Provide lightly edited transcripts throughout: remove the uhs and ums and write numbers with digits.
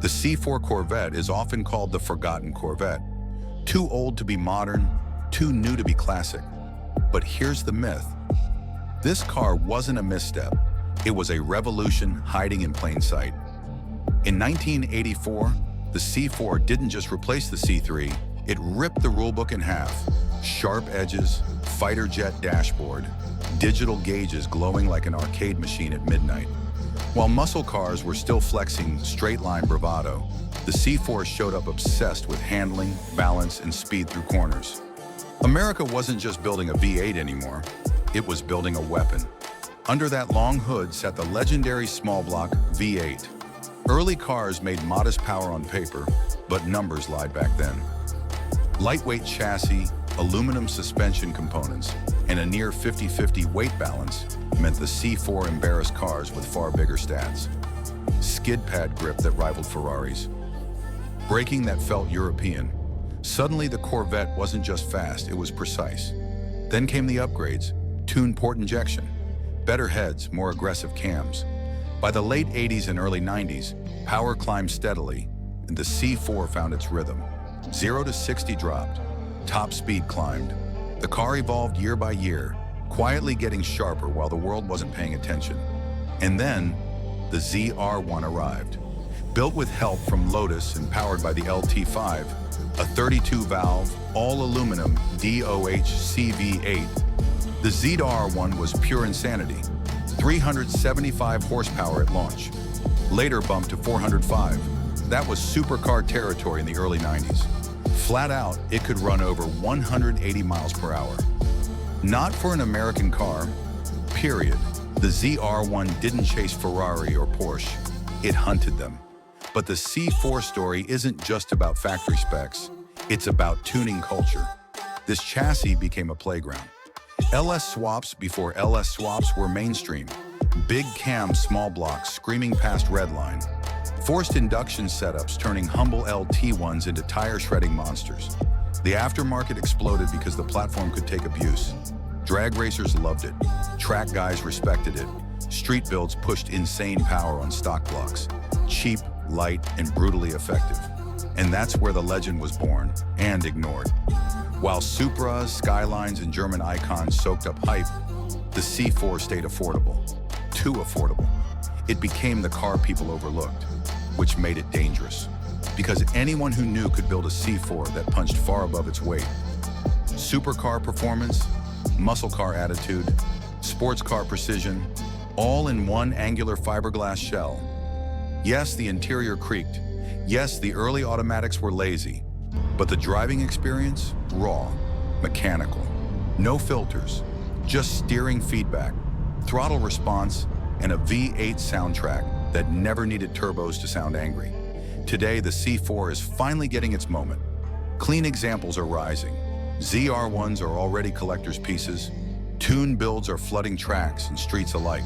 The C4 Corvette is often called the forgotten Corvette. Too old to be modern, too new to be classic. But here's the myth. This car wasn't a misstep. It was a revolution hiding in plain sight. In 1984, the C4 didn't just replace the C3, it ripped the rulebook in half. Sharp edges, fighter jet dashboard, digital gauges glowing like an arcade machine at midnight. While muscle cars were still flexing straight-line bravado, the C4 showed up obsessed with handling, balance, and speed through corners. America wasn't just building a V8 anymore, it was building a weapon. Under that long hood sat the legendary small block V8. Early cars made modest power on paper, but numbers lied back then. Lightweight chassis, aluminum suspension components, and a near 50-50 weight balance meant the C4 embarrassed cars with far bigger stats. Skid pad grip that rivaled Ferraris. Braking that felt European. Suddenly the Corvette wasn't just fast, it was precise. Then came the upgrades, tuned port injection, better heads, more aggressive cams. By the late 80s and early 90s, power climbed steadily, and the C4 found its rhythm. 0 to 60 dropped, top speed climbed. The car evolved year by year, quietly getting sharper while the world wasn't paying attention. And then, the ZR1 arrived. Built with help from Lotus and powered by the LT5, a 32-valve, all-aluminum DOHC V8. The ZR1 was pure insanity. 375 horsepower at launch. Later bumped to 405. That was supercar territory in the early 90s. Flat out, it could run over 180 miles per hour. Not for an American car, period. The ZR1 didn't chase Ferrari or Porsche, it hunted them. But the C4 story isn't just about factory specs, it's about tuning culture. This chassis became a playground. LS swaps before LS swaps were mainstream. Big cam small blocks screaming past redline. Forced induction setups turning humble LT1s into tire-shredding monsters. The aftermarket exploded because the platform could take abuse. Drag racers loved it. Track guys respected it. Street builds pushed insane power on stock blocks. Cheap, light, and brutally effective. And that's where the legend was born, and ignored. While Supras, Skylines, and German icons soaked up hype, the C4 stayed affordable. Too affordable. It became the car people overlooked, which made it dangerous. Because anyone who knew could build a C4 that punched far above its weight. Supercar performance, muscle car attitude, sports car precision, all in one angular fiberglass shell. Yes, the interior creaked. Yes, the early automatics were lazy. But the driving experience, raw, mechanical. No filters, just steering feedback, throttle response, and a V8 soundtrack that never needed turbos to sound angry. Today, the C4 is finally getting its moment. Clean examples are rising. ZR1s are already collector's pieces. Tune builds are flooding tracks and streets alike.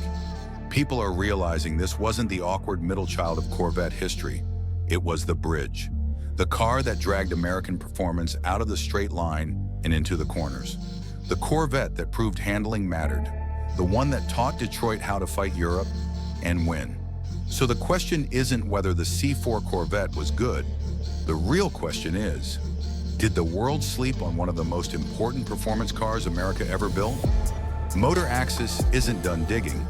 People are realizing this wasn't the awkward middle child of Corvette history. It was the bridge. The car that dragged American performance out of the straight line and into the corners. The Corvette that proved handling mattered. The one that taught Detroit how to fight Europe and win. So the question isn't whether the C4 Corvette was good. The real question is, did the world sleep on one of the most important performance cars America ever built? Motor Axis isn't done digging.